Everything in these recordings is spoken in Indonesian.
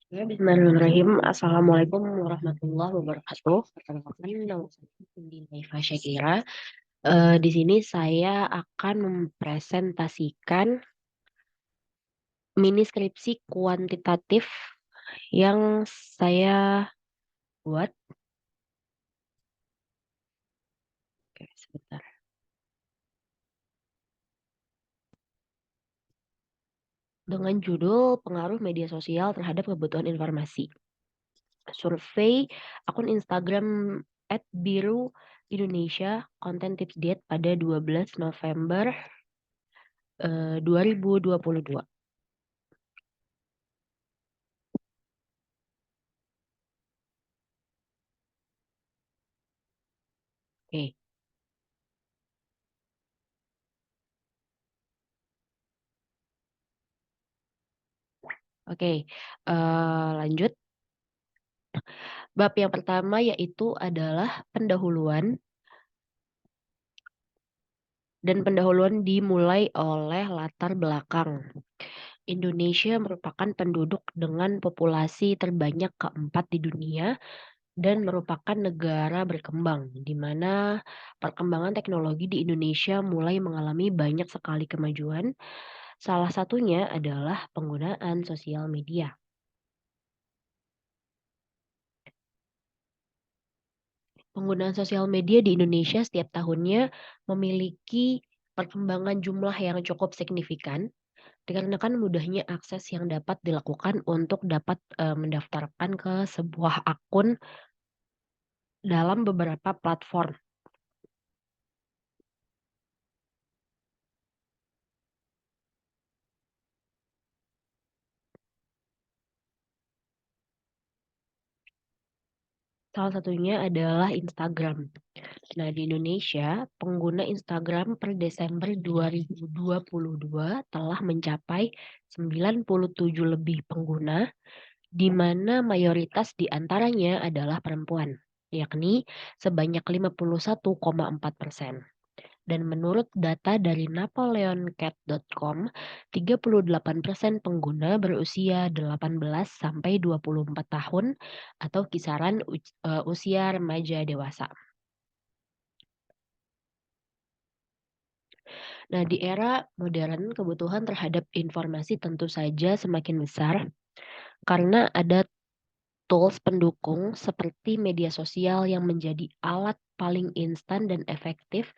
Ya, Bismillahirrahmanirrahim. Assalamualaikum warahmatullahi wabarakatuh. Perkenalkan, nama saya Cindy Naifa Syakira. Di sini saya akan mempresentasikan mini skripsi kuantitatif yang saya buat. Oke, sebentar. Dengan judul Pengaruh Media Sosial Terhadap Kebutuhan Informasi. Survei akun Instagram @biru_indonesia Content Tips Diet pada 12 November 2022. Oke, oke. Lanjut. Bab yang pertama yaitu adalah pendahuluan, dan pendahuluan dimulai oleh latar belakang. Indonesia merupakan penduduk dengan populasi terbanyak keempat di dunia dan merupakan negara berkembang, di mana perkembangan teknologi di Indonesia mulai mengalami banyak sekali kemajuan. Salah satunya adalah penggunaan sosial media. Penggunaan sosial media di Indonesia setiap tahunnya memiliki perkembangan jumlah yang cukup signifikan dikarenakan mudahnya akses yang dapat dilakukan untuk dapat mendaftarkan ke sebuah akun dalam beberapa platform. Salah satunya adalah Instagram. Nah, di Indonesia, pengguna Instagram per Desember 2022 telah mencapai 97 lebih pengguna, di mana mayoritas di antaranya adalah perempuan, yakni sebanyak 51,4%. Dan menurut data dari napoleoncat.com, 38% pengguna berusia 18 sampai 24 tahun atau kisaran usia remaja dewasa. Nah, di era modern, kebutuhan terhadap informasi tentu saja semakin besar karena ada tools pendukung seperti media sosial yang menjadi alat paling instan dan efektif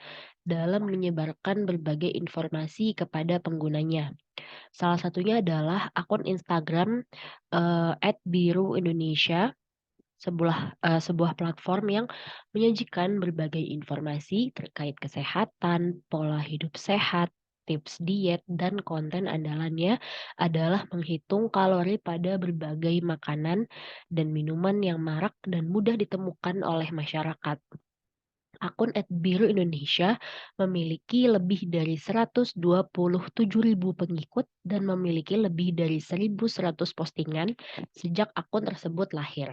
dalam menyebarkan berbagai informasi kepada penggunanya. Salah satunya adalah akun Instagram @biru_indonesia, sebuah platform yang menyajikan berbagai informasi terkait kesehatan, pola hidup sehat, tips diet, dan konten andalannya adalah menghitung kalori pada berbagai makanan dan minuman yang marak dan mudah ditemukan oleh masyarakat. Akun @biru Indonesia memiliki lebih dari 127.000 pengikut dan memiliki lebih dari 1.100 postingan sejak akun tersebut lahir.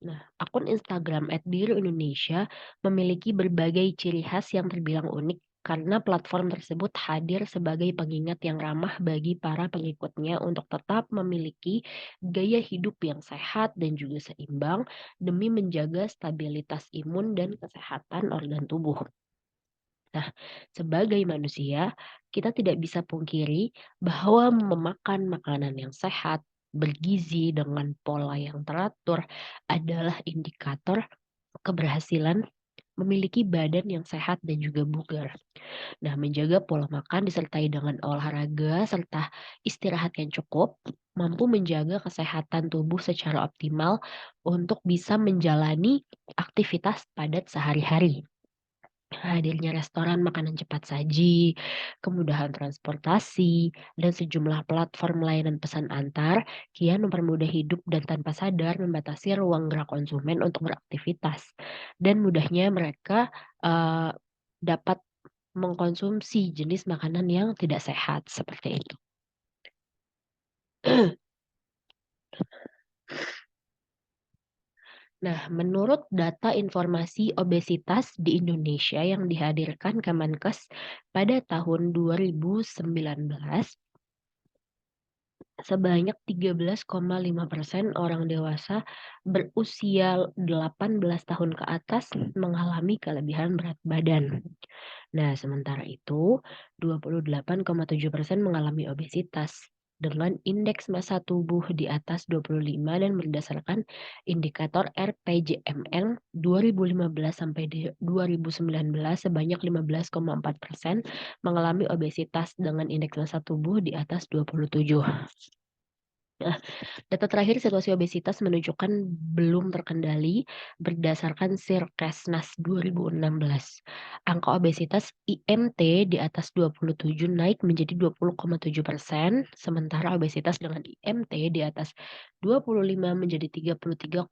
Nah, akun Instagram @biru_indonesia memiliki berbagai ciri khas yang terbilang unik karena platform tersebut hadir sebagai pengingat yang ramah bagi para pengikutnya untuk tetap memiliki gaya hidup yang sehat dan juga seimbang demi menjaga stabilitas imun dan kesehatan organ tubuh. Nah, sebagai manusia, kita tidak bisa pungkiri bahwa memakan makanan yang sehat, bergizi dengan pola yang teratur adalah indikator keberhasilan memiliki badan yang sehat dan juga bugar. Nah, menjaga pola makan disertai dengan olahraga serta istirahat yang cukup mampu menjaga kesehatan tubuh secara optimal untuk bisa menjalani aktivitas padat sehari-hari. Hadirnya restoran makanan cepat saji, kemudahan transportasi, dan sejumlah platform layanan pesan antar kian mempermudah hidup dan tanpa sadar membatasi ruang gerak konsumen untuk beraktivitas. Dan mudahnya mereka eh, dapat mengkonsumsi jenis makanan yang tidak sehat seperti itu. Nah, menurut data informasi obesitas di Indonesia yang dihadirkan Kemenkes pada tahun 2019, Sebanyak 13,5% orang dewasa berusia 18 tahun ke atas mengalami kelebihan berat badan. Nah, sementara itu 28,7% mengalami obesitas dengan indeks massa tubuh di atas 25 dan berdasarkan indikator RPJMN 2015 sampai 2019 sebanyak 15,4% mengalami obesitas dengan indeks massa tubuh di atas 27. Nah, data terakhir situasi obesitas menunjukkan belum terkendali berdasarkan Sirkesnas 2016. Angka obesitas IMT di atas 27 naik menjadi 20,7%, sementara obesitas dengan IMT di atas 25 menjadi 33,5%.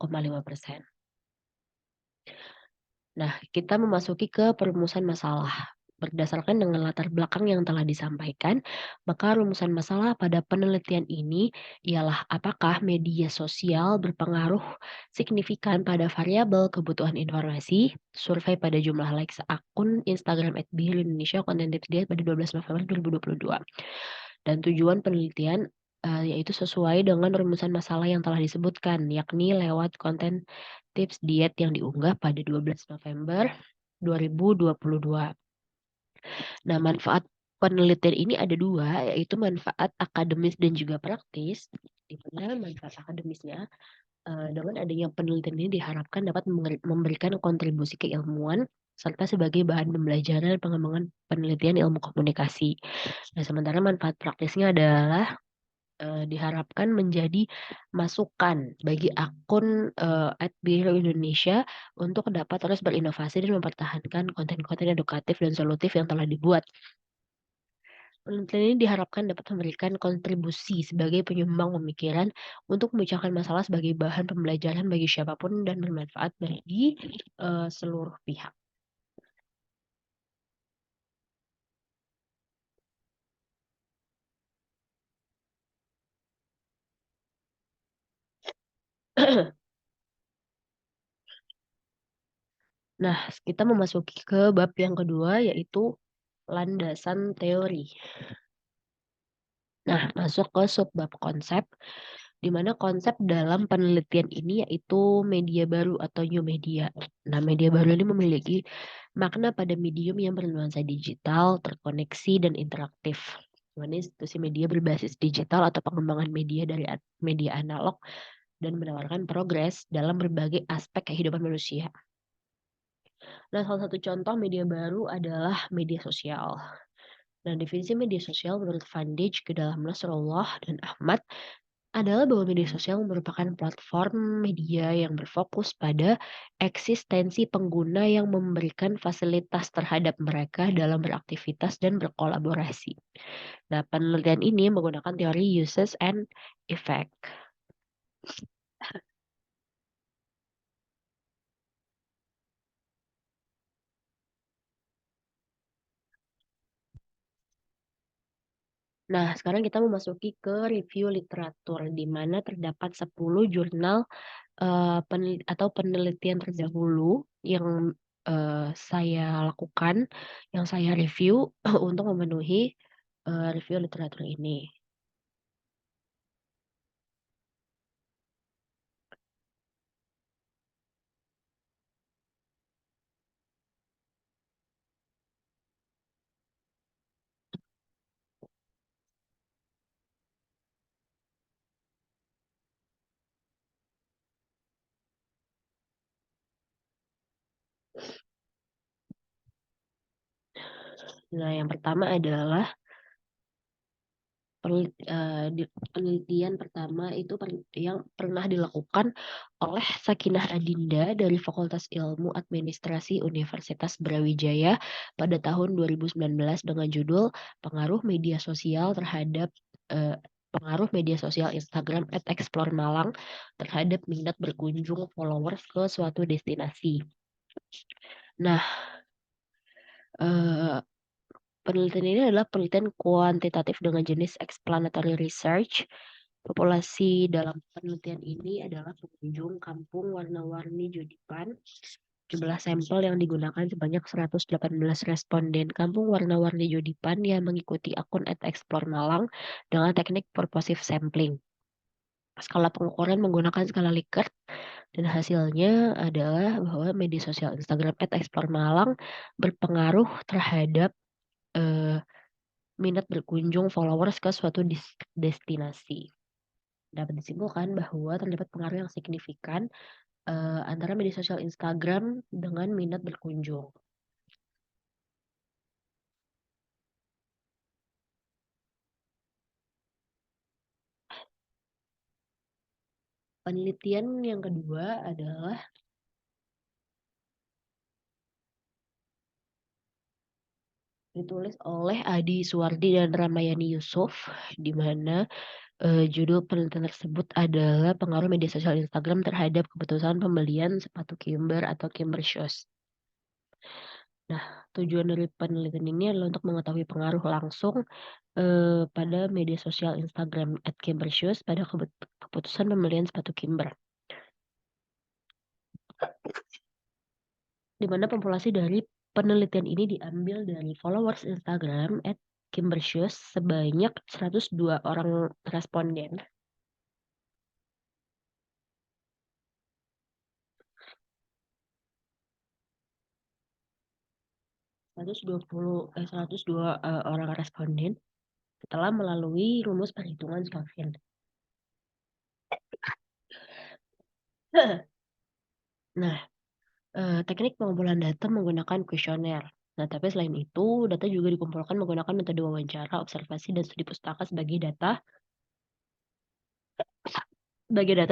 Nah, kita memasuki ke perumusan masalah. Berdasarkan dengan latar belakang yang telah disampaikan, maka rumusan masalah pada penelitian ini ialah apakah media sosial berpengaruh signifikan pada variabel kebutuhan informasi, survei pada jumlah likes akun Instagram @bihil_indonesia content date pada 12 November 2022. Dan tujuan penelitian yaitu sesuai dengan rumusan masalah yang telah disebutkan, yakni lewat konten tips diet yang diunggah pada 12 November 2022. Nah, manfaat penelitian ini ada dua, yaitu manfaat akademis dan juga praktis. Di mana manfaat akademisnya, dengan adanya penelitian ini diharapkan dapat memberikan kontribusi keilmuan serta sebagai bahan pembelajaran dan pengembangan penelitian ilmu komunikasi. Nah, sementara manfaat praktisnya adalah diharapkan menjadi masukan bagi akun @bihil_indonesia untuk dapat terus berinovasi dan mempertahankan konten-konten edukatif dan solutif yang telah dibuat. Penelitian ini diharapkan dapat memberikan kontribusi sebagai penyumbang pemikiran untuk memecahkan masalah sebagai bahan pembelajaran bagi siapapun dan bermanfaat bagi seluruh pihak. Nah, kita memasuki ke bab yang kedua, yaitu landasan teori. Nah, masuk ke subbab konsep, di mana konsep dalam penelitian ini yaitu media baru atau new media. Nah, media baru ini memiliki makna pada medium yang bernuansa digital, terkoneksi, dan interaktif. Mana institusi media berbasis digital atau pengembangan media dari media analog dan menawarkan progres dalam berbagai aspek kehidupan manusia. Nah, salah satu contoh media baru adalah media sosial. Nah, definisi media sosial menurut Van Dijk ke dalam Nasrullah dan Ahmad adalah bahwa media sosial merupakan platform media yang berfokus pada eksistensi pengguna yang memberikan fasilitas terhadap mereka dalam beraktivitas dan berkolaborasi. Nah, penelitian ini menggunakan teori uses and effect. Nah, sekarang kita memasuki ke review literatur, di mana terdapat 10 jurnal atau penelitian terdahulu yang saya lakukan, yang saya review untuk memenuhi review literatur ini. Nah, yang pertama adalah penelitian pertama itu yang pernah dilakukan oleh Sakinah Adinda dari Fakultas Ilmu Administrasi Universitas Brawijaya pada tahun 2019 dengan judul Pengaruh Media Sosial terhadap pengaruh media sosial Instagram @explore Malang terhadap minat berkunjung followers ke suatu destinasi. Nah, eh, penelitian ini adalah penelitian kuantitatif dengan jenis explanatory research. Populasi dalam penelitian ini adalah pengunjung kampung warna-warni Judipan Jumlah sampel yang digunakan sebanyak 118 responden kampung warna-warni Jodipan yang mengikuti akun @explore Malang dengan teknik purposive sampling. Skala pengukuran menggunakan skala Likert dan hasilnya adalah bahwa media sosial Instagram @explore_malang berpengaruh terhadap eh, minat berkunjung followers ke suatu destinasi. Dapat disimpulkan bahwa terdapat pengaruh yang signifikan antara media sosial Instagram dengan minat berkunjung. Penelitian yang kedua adalah ditulis oleh Adi Suwardi dan Ramayani Yusuf, di mana judul penelitian tersebut adalah pengaruh media sosial Instagram terhadap keputusan pembelian sepatu Kimber atau Kimber Shoes. Nah, tujuan dari penelitian ini adalah untuk mengetahui pengaruh langsung pada media sosial Instagram @kimbershoes pada keputusan pembelian sepatu Kimber. Di mana populasi dari penelitian ini diambil dari followers Instagram @kimbershoes sebanyak 102 orang responden. 102 orang responden setelah melalui rumus perhitungan Scoville. Nah, teknik pengumpulan data menggunakan kuesioner. Nah, tapi selain itu, data juga dikumpulkan menggunakan metode wawancara, observasi, dan studi pustaka sebagai data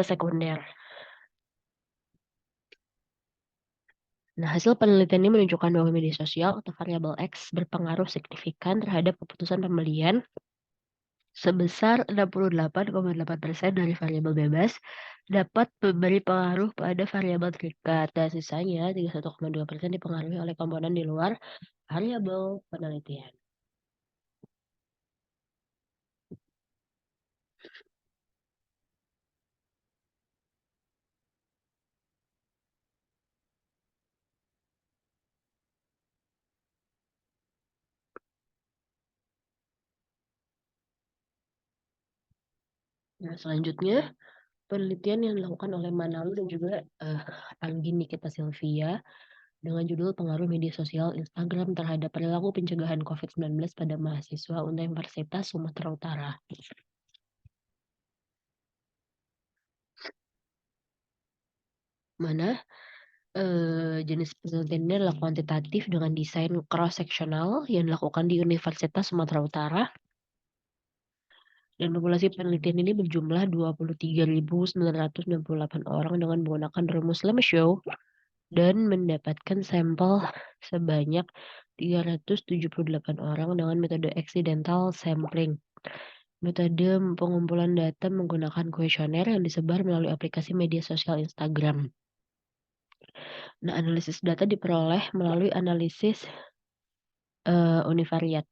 sekunder. Nah, hasil penelitian ini menunjukkan bahwa media sosial atau variabel X berpengaruh signifikan terhadap keputusan pembelian sebesar 68,8% dari variabel bebas dapat memberi pengaruh pada variabel terikat dan sisanya 31,2% dipengaruhi oleh komponen di luar variabel penelitian. Nah, selanjutnya penelitian yang dilakukan oleh Manalu dan juga Anggi Nikita Silvia dengan judul Pengaruh Media Sosial Instagram terhadap Perilaku Pencegahan COVID-19 pada Mahasiswa Universitas Sumatera Utara. Mana jenis penelitian ini adalah kuantitatif dengan desain cross-sectional yang dilakukan di Universitas Sumatera Utara. Dan populasi penelitian ini berjumlah 23.998 orang dengan menggunakan rumus Lemeshow dan mendapatkan sampel sebanyak 378 orang dengan metode accidental sampling. Metode pengumpulan data menggunakan kuesioner yang disebar melalui aplikasi media sosial Instagram. Nah, analisis data diperoleh melalui analisis univariat.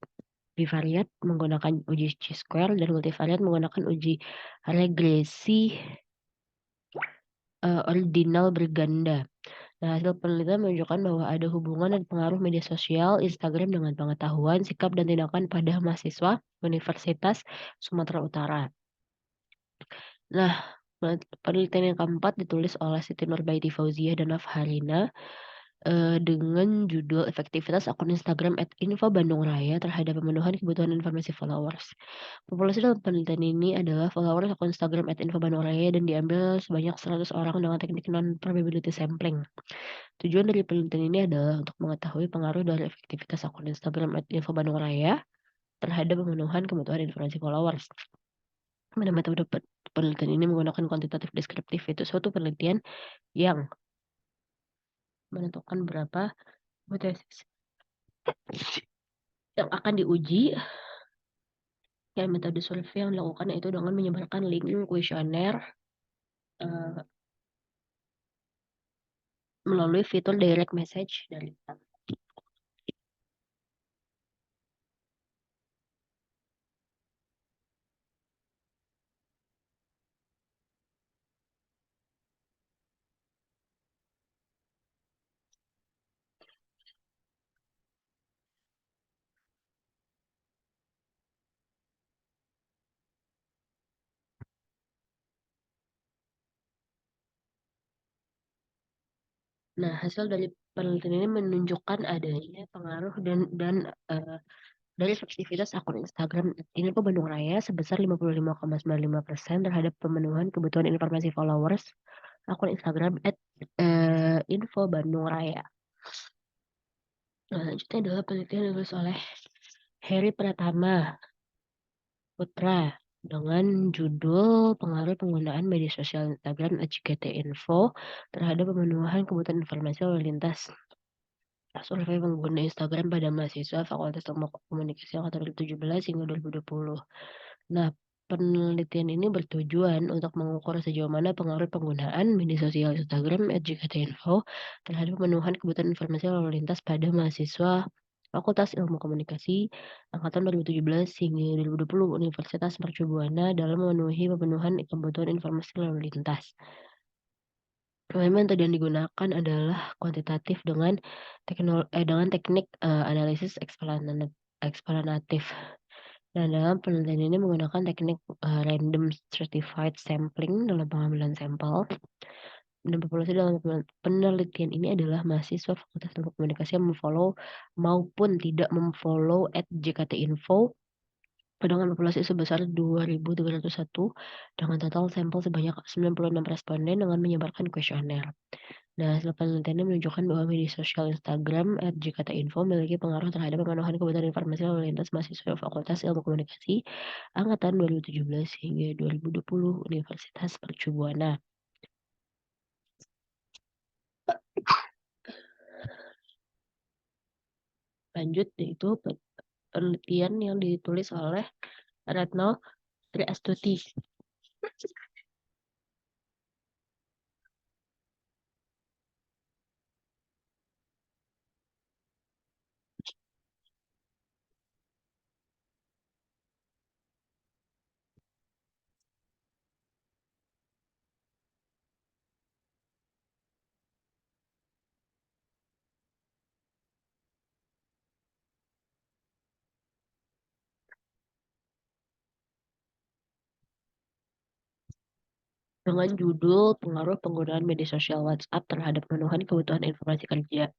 Bivariat menggunakan uji chi-square dan multivariat menggunakan uji regresi ordinal berganda. Nah, hasil penelitian menunjukkan bahwa ada hubungan dan pengaruh media sosial Instagram dengan pengetahuan, sikap, dan tindakan pada mahasiswa Universitas Sumatera Utara. Nah, penelitian yang keempat ditulis oleh Siti Nurbaiti Fauziah dan Nafharina dengan judul Efektivitas Akun Instagram @info_bandung_raya terhadap pemenuhan kebutuhan informasi followers. Populasi dalam penelitian ini adalah followers akun Instagram @info_bandung_raya dan diambil sebanyak 100 orang dengan teknik non-probability sampling. Tujuan dari penelitian ini adalah untuk mengetahui pengaruh dari efektivitas akun Instagram @info_bandung_raya terhadap pemenuhan kebutuhan informasi followers. Pada metode penelitian ini menggunakan kuantitatif deskriptif, itu suatu penelitian yang menentukan berapa hipotesis yang akan diuji. Ya, metode survei yang dilakukan itu dengan menyebarkan link kuesioner melalui fitur direct message dari Nah, hasil dari penelitian ini menunjukkan adanya pengaruh dan dari aktivitas akun Instagram ini ke Bandung Raya sebesar 55,95% terhadap pemenuhan kebutuhan informasi followers akun Instagram @info Bandung Raya. Nah, selanjutnya adalah penelitian yang ditulis oleh Heri Pratama Putra dengan judul Pengaruh Penggunaan Media Sosial Instagram @JKT_info terhadap pemenuhan kebutuhan informasi lalu lintas. Survei pengguna Instagram pada mahasiswa Fakultas Ilmu Komunikasi angkatan 2017 hingga 2020. Nah, penelitian ini bertujuan untuk mengukur sejauh mana pengaruh penggunaan media sosial Instagram @JKT_info terhadap pemenuhan kebutuhan informasi lalu lintas pada mahasiswa Fakultas Ilmu Komunikasi angkatan 2017 hingga 2020 Universitas Mercu Buana dalam memenuhi pemenuhan kebutuhan informasi lalu lintas. Metode yang digunakan adalah kuantitatif dengan teknik analisis eksplanatif. Nah, dalam penelitian ini menggunakan teknik random stratified sampling dalam pengambilan sampel. Dan populasi dalam penelitian ini adalah mahasiswa Fakultas Ilmu Komunikasi yang maupun tidak JKT_info dengan populasi sebesar 2.301 dengan total sampel sebanyak 96 responden dengan menyebarkan kuesioner. Nah, hasil penelitian ini menunjukkan bahwa media sosial Instagram @JKT_info memiliki pengaruh terhadap pemenuhan kebutuhan informasi lalu lintas mahasiswa Fakultas Ilmu Komunikasi angkatan 2017 hingga 2020 Universitas Mercu Buana. Lanjut yaitu penelitian yang ditulis oleh Retno Triastuti. Dengan judul Pengaruh Penggunaan Media Sosial WhatsApp Terhadap Pemenuhan Kebutuhan Informasi Kerja.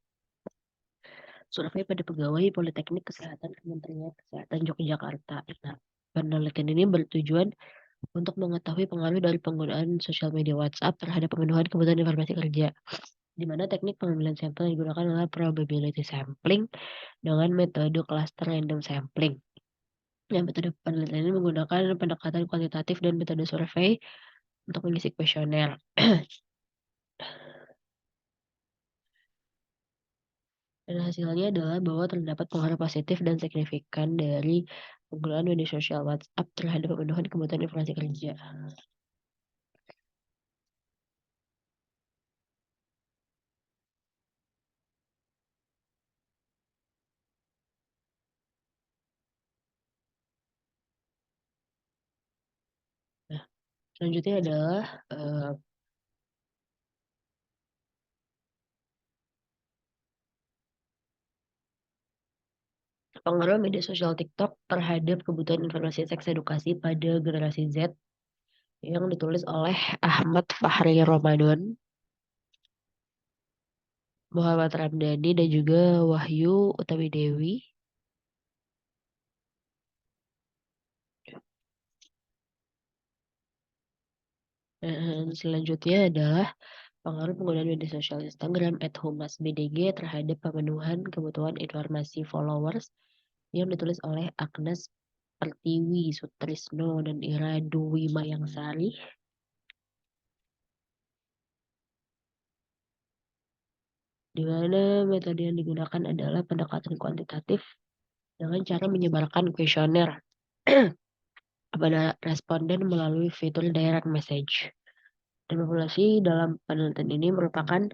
Survei pada pegawai Politeknik Kesehatan Kementerian Kesehatan Yogyakarta. Nah, penelitian ini bertujuan untuk mengetahui pengaruh dari penggunaan sosial media WhatsApp terhadap pemenuhan kebutuhan informasi kerja, di mana teknik pengambilan sampel yang digunakan adalah probability sampling dengan metode cluster random sampling. Yang metode penelitian ini menggunakan pendekatan kuantitatif dan metode survei untuk mengisi kuesioner. Dan hasilnya adalah bahwa terdapat pengaruh positif dan signifikan dari penggunaan media sosial WhatsApp terhadap pemenuhan kebutuhan informasi kerja. Nah, selanjutnya adalah pengaruh media sosial TikTok terhadap kebutuhan informasi seks edukasi pada generasi Z yang ditulis oleh Ahmad Fahri Ramadan, Muhammad Ramdhani, dan juga Wahyu Utami Dewi. Dan selanjutnya adalah pengaruh penggunaan media sosial Instagram @humasbdg terhadap pemenuhan kebutuhan informasi followers yang ditulis oleh Agnes Pertiwi Sutrisno dan Ira Dwi Mayangsari. Di mana metode yang digunakan adalah pendekatan kuantitatif dengan cara menyebarkan kuesioner kepada responden melalui fitur direct message. Dan populasi dalam penelitian ini merupakan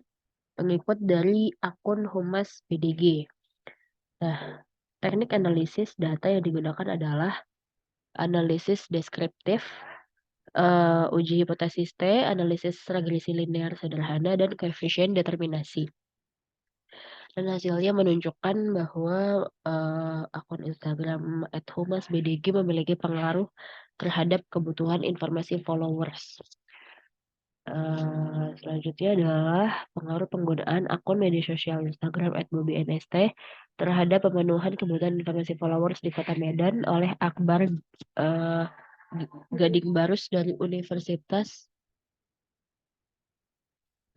pengikut dari akun Humas BDG. Nah, teknik analisis data yang digunakan adalah analisis deskriptif, uji hipotesis T, analisis regresi linear sederhana, dan koefisien determinasi. Dan hasilnya menunjukkan bahwa akun Instagram @humasbdg memiliki pengaruh terhadap kebutuhan informasi followers. Selanjutnya adalah pengaruh penggunaan akun media sosial Instagram @bobiNST terhadap pemenuhan kebutuhan informasi followers di Kota Medan oleh Akbar eh, Gading Barus dari Universitas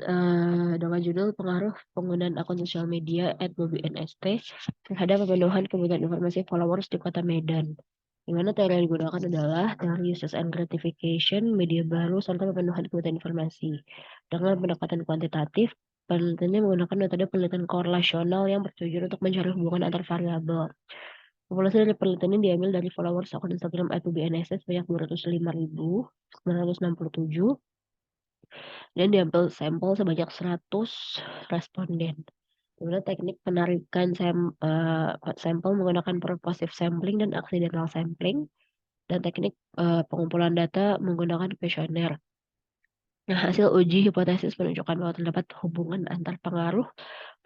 dengan judul Pengaruh Penggunaan Akun Sosial Media @bobiNST terhadap pemenuhan kebutuhan informasi followers di Kota Medan. Di mana teori yang digunakan adalah teori uses and gratification, media baru, serta pemenuhan kebutuhan informasi. Dengan pendekatan kuantitatif, penelitiannya menggunakan metode penelitian korelasional yang bertujuan untuk mencari hubungan antar variabel. Populasi dari penelitian ini diambil dari followers akun Instagram @bobiNST sebanyak 205.967 dan diambil sampel sebanyak 100 responden. Kemudian teknik penarikan sampel menggunakan purposive sampling dan accidental sampling, dan teknik pengumpulan data menggunakan kuesioner. Nah, hasil uji hipotesis menunjukkan bahwa terdapat hubungan antar pengaruh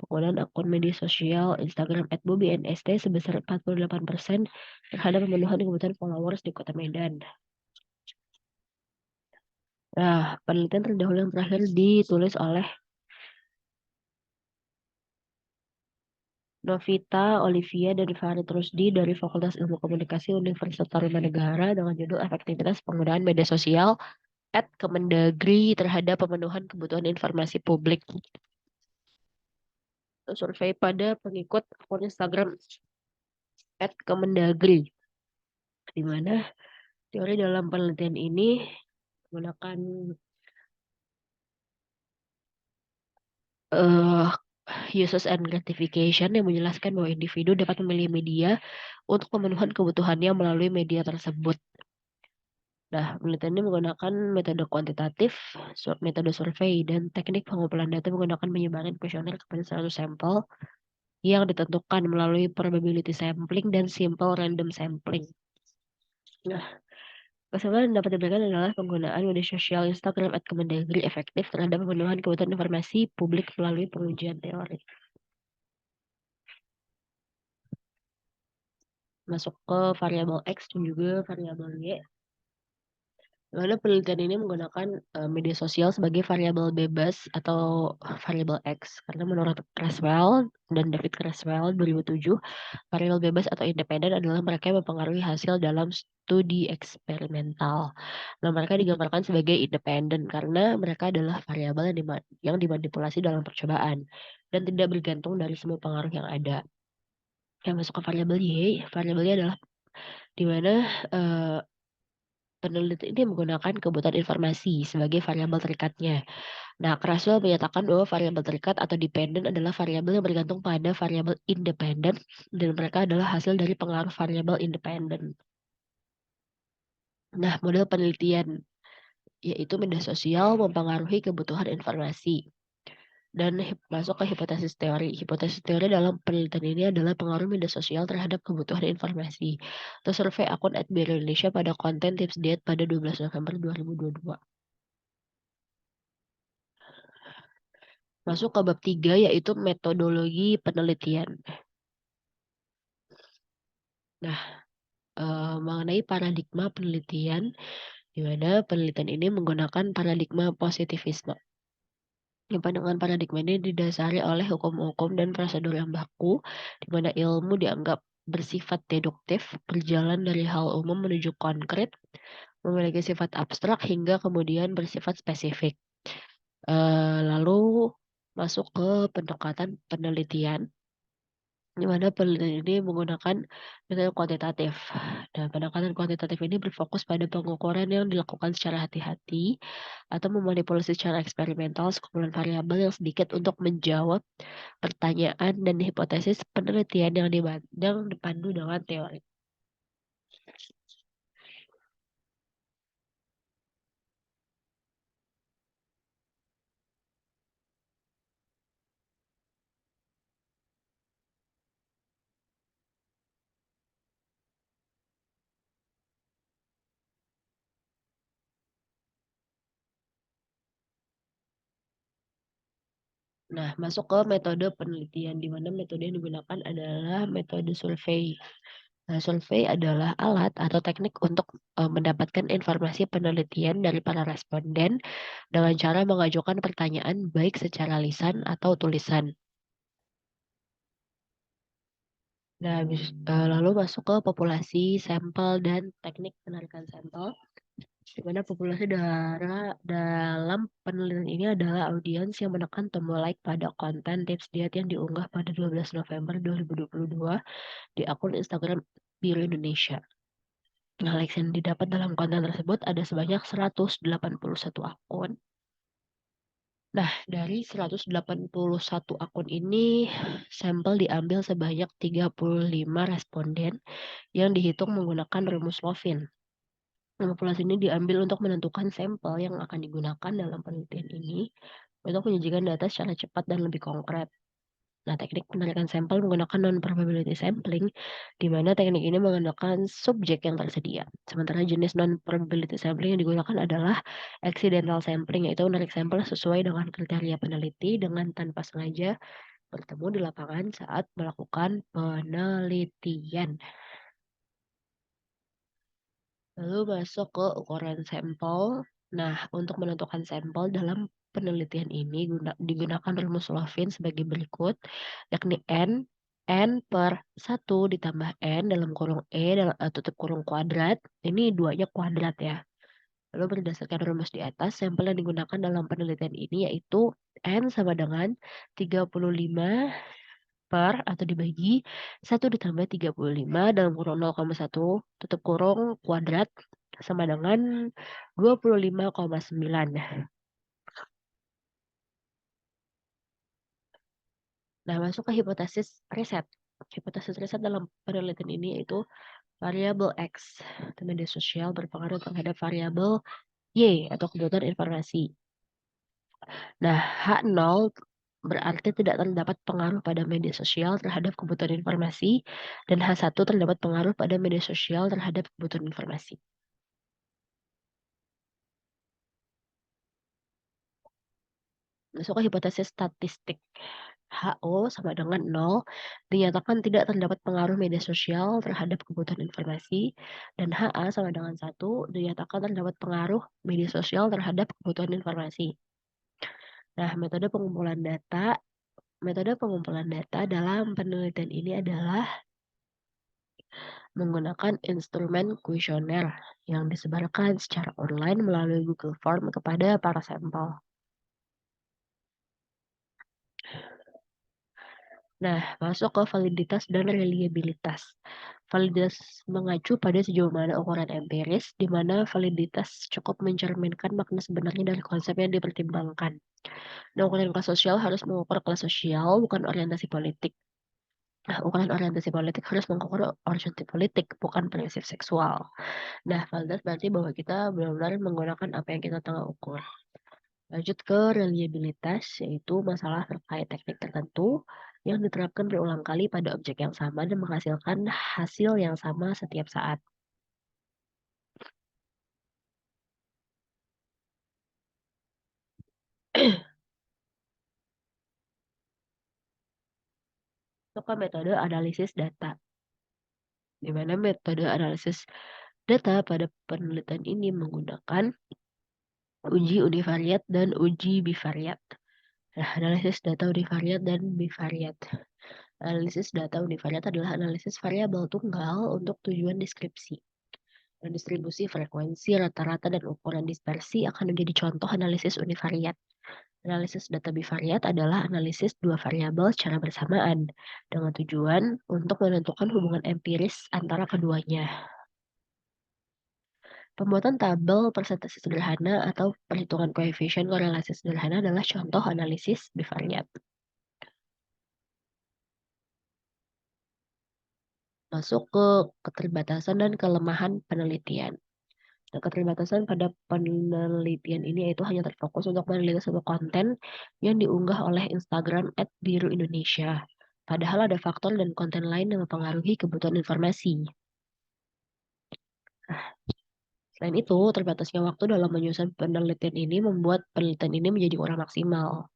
penggunaan akun media sosial Instagram @bobiNST sebesar 48% terhadap pemenuhan kebutuhan followers di Kota Medan. Nah, penelitian terdahulu yang terakhir ditulis oleh Novita Olivia dan Farid Rusdi dari Fakultas Ilmu Komunikasi Universitas Tarumanegara dengan judul Efektivitas Penggunaan Media Sosial Kemendagri terhadap pemenuhan kebutuhan informasi publik. Survei pada pengikut akun Instagram @kemendagri, di mana teori dalam penelitian ini menggunakan eh uses and gratification yang menjelaskan bahwa individu dapat memilih media untuk pemenuhan kebutuhannya melalui media tersebut. Nah, penelitian ini menggunakan metode kuantitatif, metode survei, dan teknik pengumpulan data menggunakan penyebaran kuesioner kepada 100 sampel yang ditentukan melalui probability sampling dan simple random sampling. Nah, kesimpulan yang dapat diberikan adalah penggunaan media sosial Instagram @kemendagri efektif terhadap pemenuhan kebutuhan informasi publik melalui pengujian teori. Masuk ke variabel X dan juga variabel Y. Mana penelitian ini menggunakan media sosial sebagai variabel bebas atau variabel X. Karena menurut Creswell dan David Creswell 2007, variabel bebas atau independen adalah mereka yang mempengaruhi hasil dalam studi eksperimental. Nah, mereka digambarkan sebagai independen karena mereka adalah variabel yang dimanipulasi dalam percobaan dan tidak bergantung dari semua pengaruh yang ada. Yang masuk ke variabel Y, variabelnya adalah di mana eh, peneliti ini menggunakan kebutuhan informasi sebagai variabel terikatnya. Nah, Creswell menyatakan bahwa variabel terikat atau dependent adalah variabel yang bergantung pada variabel independen dan mereka adalah hasil dari pengaruh variabel independen. Nah, model penelitian yaitu media sosial mempengaruhi kebutuhan informasi. Dan masuk ke hipotesis teori. Hipotesis teori dalam penelitian ini adalah pengaruh media sosial terhadap kebutuhan informasi. Atau survei akun @biro Indonesia pada konten tips diet pada 12 November 2022. Masuk ke bab 3 yaitu metodologi penelitian. Nah, mengenai paradigma penelitian, di mana penelitian ini menggunakan paradigma positivisme. Yang pandangan paradigma ini didasari oleh hukum-hukum dan prosedur yang baku, di mana ilmu dianggap bersifat deduktif, berjalan dari hal umum menuju konkret, memiliki sifat abstrak hingga kemudian bersifat spesifik. Lalu masuk ke pendekatan penelitian, di mana penelitian ini menggunakan metode kuantitatif. Dan pendekatan kuantitatif ini berfokus pada pengukuran yang dilakukan secara hati-hati atau memanipulasi secara eksperimental sekumpulan variabel yang sedikit untuk menjawab pertanyaan dan hipotesis penelitian yang dipandu dengan teori. Nah, masuk ke metode penelitian, di mana metode yang digunakan adalah metode survei. Nah, survei adalah alat atau teknik untuk mendapatkan informasi penelitian dari para responden dengan cara mengajukan pertanyaan baik secara lisan atau tulisan. Nah, lalu masuk ke populasi, sampel, dan teknik penarikan sampel. Di mana populasi dalam penelitian ini adalah audiens yang menekan tombol like pada konten tips diet yang diunggah pada 12 November 2022 di akun Instagram Biru Indonesia. Nah, likes yang didapat dalam konten tersebut ada sebanyak 181 akun. Nah, dari 181 akun ini, sampel diambil sebanyak 35 responden yang dihitung menggunakan rumus Lovin. Manipulasi ini diambil untuk menentukan sampel yang akan digunakan dalam penelitian ini untuk menyajikan data secara cepat dan lebih konkret. Nah, teknik penarikan sampel menggunakan non-probability sampling, di mana teknik ini menggunakan subjek yang tersedia. Sementara jenis non-probability sampling yang digunakan adalah accidental sampling, yaitu menarik sampel sesuai dengan kriteria peneliti dengan tanpa sengaja bertemu di lapangan saat melakukan penelitian. Lalu masuk ke ukuran sampel. Nah, untuk menentukan sampel dalam penelitian ini digunakan rumus Lovin sebagai berikut, yakni N per 1 ditambah N dalam kurung tutup kurung kuadrat. Ini duanya kuadrat ya. Lalu berdasarkan rumus di atas, sampel yang digunakan dalam penelitian ini yaitu N sama dengan 35 per atau dibagi 1 ditambah 35 dalam kurung 0,1 tutup kurung kuadrat sama dengan 25,9. Nah, masuk ke hipotesis riset. Hipotesis riset dalam penelitian ini yaitu variabel X atau media sosial berpengaruh terhadap variabel Y atau kebutuhan informasi. Nah, H0 berarti tidak terdapat pengaruh pada media sosial terhadap kebutuhan informasi dan H1 terdapat pengaruh pada media sosial terhadap kebutuhan informasi. Masuk ke hipotesis statistik. HO sama dengan 0 dinyatakan tidak terdapat pengaruh media sosial terhadap kebutuhan informasi dan HA sama dengan 1 dinyatakan terdapat pengaruh media sosial terhadap kebutuhan informasi. Nah, metode pengumpulan data dalam penelitian ini adalah menggunakan instrumen kuesioner yang disebarkan secara online melalui Google Form kepada para sampel. Nah, masuk ke validitas dan reliabilitas. Validitas mengacu pada sejauh mana ukuran empiris, di mana validitas cukup mencerminkan makna sebenarnya dari konsep yang dipertimbangkan. Nah, ukuran kelas sosial harus mengukur kelas sosial, bukan orientasi politik. Nah, ukuran orientasi politik harus mengukur orientasi politik, bukan prinsip seksual. Nah, validitas berarti bahwa kita benar-benar menggunakan apa yang kita tengah ukur. Lanjut ke reliabilitas, yaitu masalah terkait teknik tertentu yang diterapkan berulang kali pada objek yang sama dan menghasilkan hasil yang sama setiap saat. Itu kan metode analisis data, di mana metode analisis data pada penelitian ini menggunakan uji univariat dan uji bivariat. Nah, analisis data univariat dan bivariat. Analisis data univariat adalah analisis variabel tunggal untuk tujuan deskripsi. Dan distribusi frekuensi, rata-rata, dan ukuran dispersi akan menjadi contoh analisis univariat. Analisis data bivariat adalah analisis dua variabel secara bersamaan dengan tujuan untuk menentukan hubungan empiris antara keduanya. Pembuatan tabel persentase sederhana atau perhitungan koefisien korelasi sederhana adalah contoh analisis bivariat. Masuk ke keterbatasan dan kelemahan penelitian. Nah, keterbatasan pada penelitian ini yaitu hanya terfokus untuk meneliti sebuah konten yang diunggah oleh Instagram @biruindonesia. Padahal ada faktor dan konten lain yang mempengaruhi kebutuhan informasi. Selain itu, terbatasnya waktu dalam menyusun penelitian ini membuat penelitian ini menjadi kurang maksimal.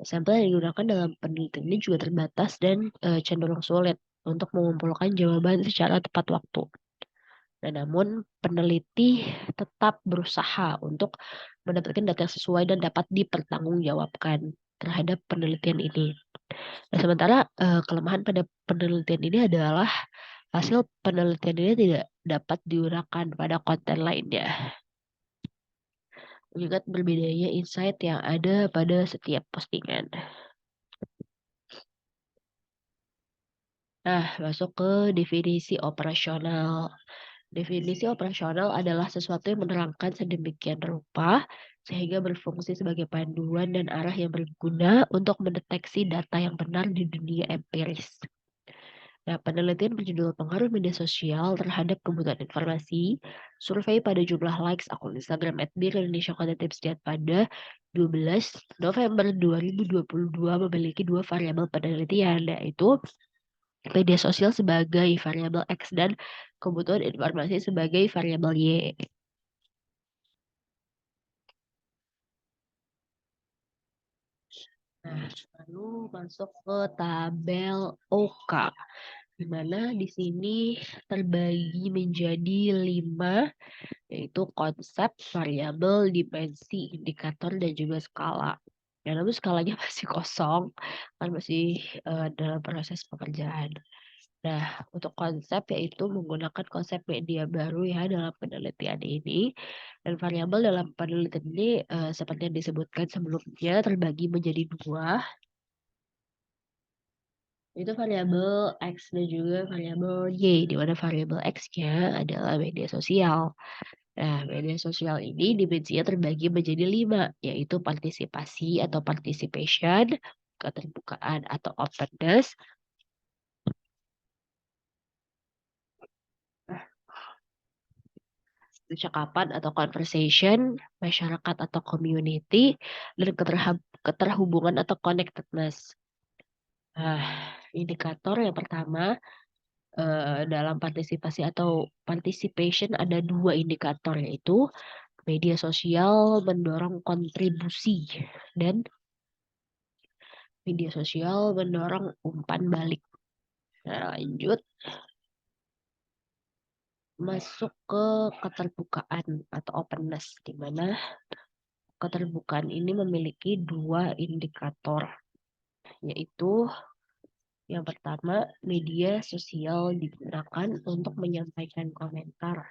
Sampel yang digunakan dalam penelitian ini juga terbatas dan cenderung sulit. untuk mengumpulkan jawaban secara tepat waktu. Nah, namun peneliti tetap berusaha untuk mendapatkan data yang sesuai dan dapat dipertanggungjawabkan terhadap penelitian ini. Nah, sementara, kelemahan pada penelitian ini adalah hasil penelitian ini tidak dapat digunakan pada konten lainnya, mengingat berbedanya insight yang ada pada setiap postingan. Nah, masuk ke definisi operasional. Definisi operasional adalah sesuatu yang menerangkan sedemikian rupa sehingga berfungsi sebagai panduan dan arah yang berguna untuk mendeteksi data yang benar di dunia empiris. Nah, penelitian berjudul Pengaruh Media Sosial Terhadap Kebutuhan Informasi, survei pada jumlah likes akun Instagram @bir_Indonesia Content Tips Diet pada 12 November 2022 memiliki dua variabel penelitian, yaitu media sosial sebagai variabel X dan kebutuhan informasi sebagai variabel Y. Nah, lalu masuk ke tabel OK, di mana di sini terbagi menjadi 5, yaitu konsep, variabel, dimensi, indikator, dan juga skala. Ya, namun skalanya masih kosong, kan masih dalam proses pekerjaan. Nah, untuk konsep yaitu menggunakan konsep media baru ya dalam penelitian ini. Dan variabel dalam penelitian ini seperti yang disebutkan sebelumnya terbagi menjadi dua, itu variabel X dan juga variabel Y, di mana variabel X-nya adalah media sosial. Nah, media sosial ini dimensinya terbagi menjadi 5, yaitu partisipasi atau participation, keterbukaan atau openness, percakapan atau conversation, masyarakat atau community, dan keterhubungan atau connectedness. Nah, indikator yang pertama dalam partisipasi atau participation ada 2 indikator, yaitu media sosial mendorong kontribusi dan media sosial mendorong umpan balik. Nah, lanjut masuk ke keterbukaan atau openness, di mana keterbukaan ini memiliki 2 indikator, yaitu yang pertama, media sosial digunakan untuk menyampaikan komentar.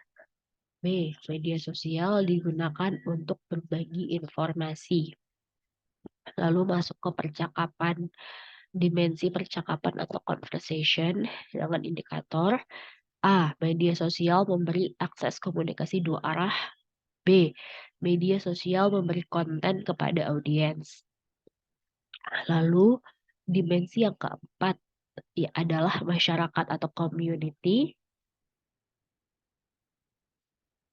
B. Media sosial digunakan untuk berbagi informasi. Lalu masuk ke percakapan, dimensi percakapan atau conversation dengan indikator A. Media sosial memberi akses komunikasi dua arah. B. Media sosial memberi konten kepada audiens. Lalu dimensi yang keempat ya adalah masyarakat atau community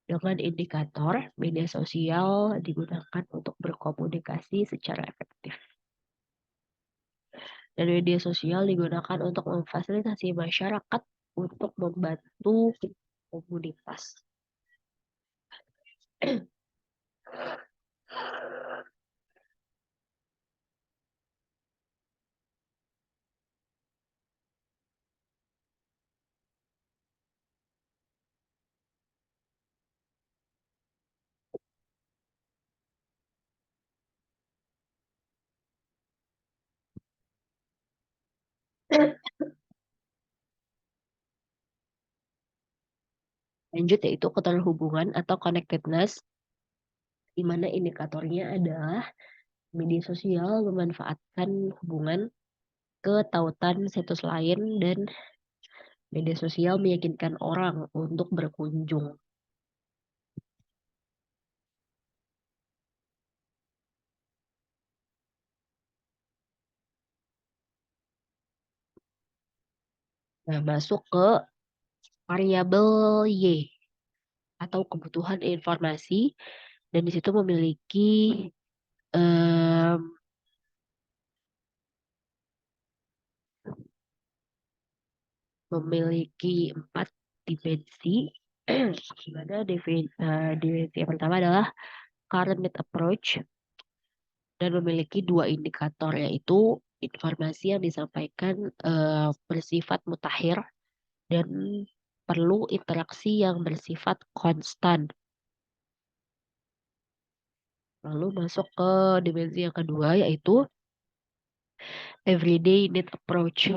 dengan indikator media sosial digunakan untuk berkomunikasi secara efektif. Dan media sosial digunakan untuk memfasilitasi masyarakat untuk membantu komunitas. Lanjut yaitu keterhubungan atau connectedness, di mana indikatornya adalah media sosial memanfaatkan hubungan ke tautan situs lain dan media sosial meyakinkan orang untuk berkunjung. Nah, masuk ke variabel Y atau kebutuhan informasi, dan di situ em, memiliki 4 dimensi. Di mana dimensi yang pertama adalah current need approach dan memiliki 2 indikator, yaitu informasi yang disampaikan bersifat mutakhir dan perlu interaksi yang bersifat konstan. Lalu masuk ke dimensi yang kedua yaitu everyday need approach,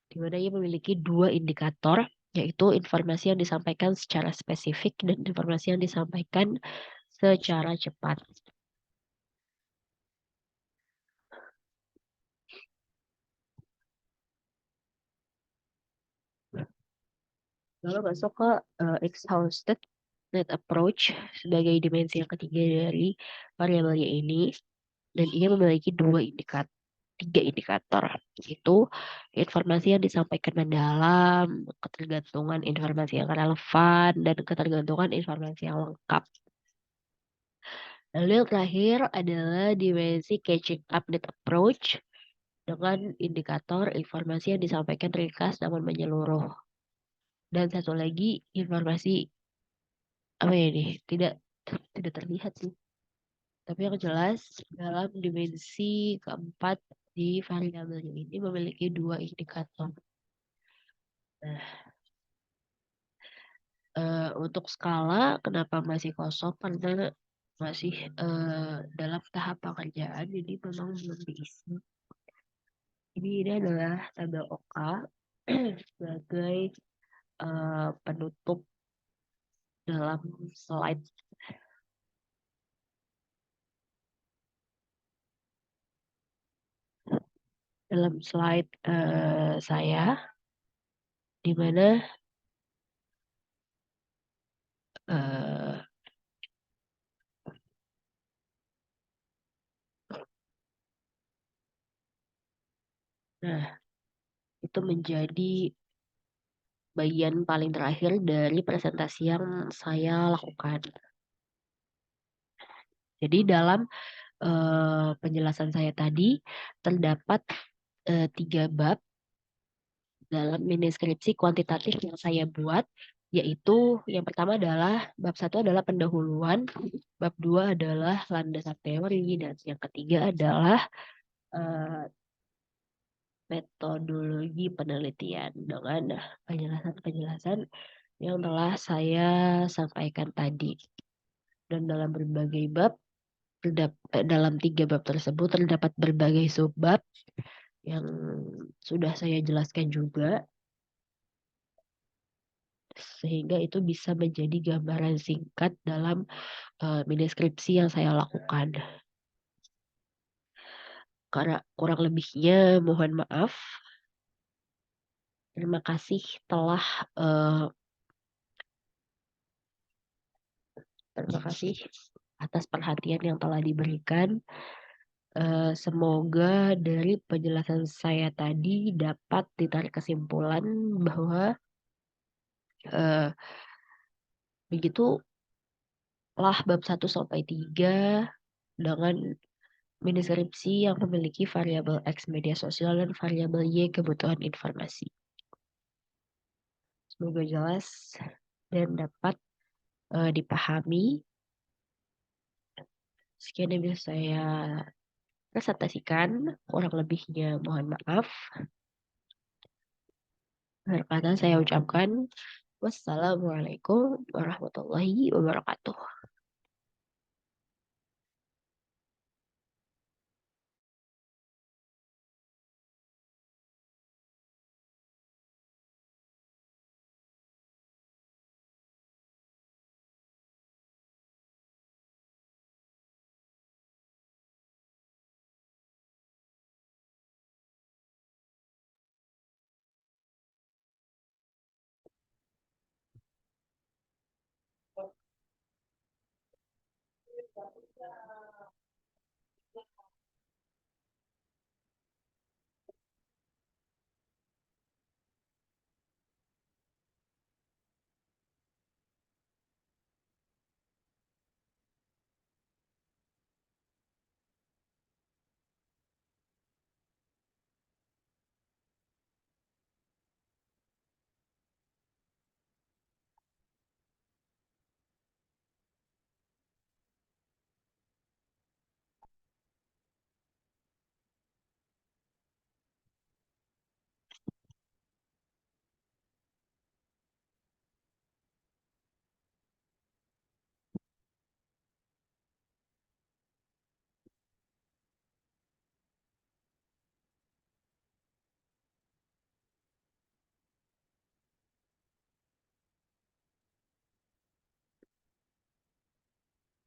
di mana ia memiliki dua indikator, yaitu informasi yang disampaikan secara spesifik dan informasi yang disampaikan secara cepat. Lalu masuk ke exhausted net approach sebagai dimensi yang ketiga dari variabelnya ini, dan ia memiliki tiga indikator, yaitu informasi yang disampaikan mendalam, ketergantungan informasi yang relevan, dan ketergantungan informasi yang lengkap. Lalu yang terakhir adalah dimensi catching up net approach dengan indikator informasi yang disampaikan ringkas namun menyeluruh. Dan satu lagi informasi apa ya ini? Tidak terlihat sih. Tapi yang jelas dalam dimensi keempat di variabelnya ini memiliki dua indikator. Nah, untuk skala kenapa masih kosong? Karena masih dalam tahap pengerjaan, jadi memang belum diisi. Ini adalah tabel OK sebagai penutup dalam slide. Dalam slide saya, di mana eh, nah itu menjadi bagian paling terakhir dari presentasi yang saya lakukan. Jadi dalam penjelasan saya tadi terdapat 3 bab dalam mini skripsi kuantitatif yang saya buat, yaitu yang pertama adalah bab 1 adalah pendahuluan, bab 2 adalah landasan teori, dan yang ketiga adalah eh, metodologi penelitian dengan penjelasan-penjelasan yang telah saya sampaikan tadi. Dan dalam berbagai bab, dalam 3 bab tersebut terdapat berbagai subbab yang sudah saya jelaskan juga, sehingga itu bisa menjadi gambaran singkat dalam mini skripsi yang saya lakukan. Karena kurang lebihnya mohon maaf. Terima kasih telah eh, terima kasih atas perhatian yang telah diberikan. Semoga dari penjelasan saya tadi dapat ditarik kesimpulan bahwa eh, begitulah bab 1 sampai 3 dengan mini skripsi yang memiliki variabel X media sosial dan variabel Y kebutuhan informasi. Semoga jelas dan dapat dipahami. Sekian yang bisa saya presentasikan, kurang lebihnya mohon maaf. Akhir kata saya ucapkan wassalamualaikum warahmatullahi wabarakatuh.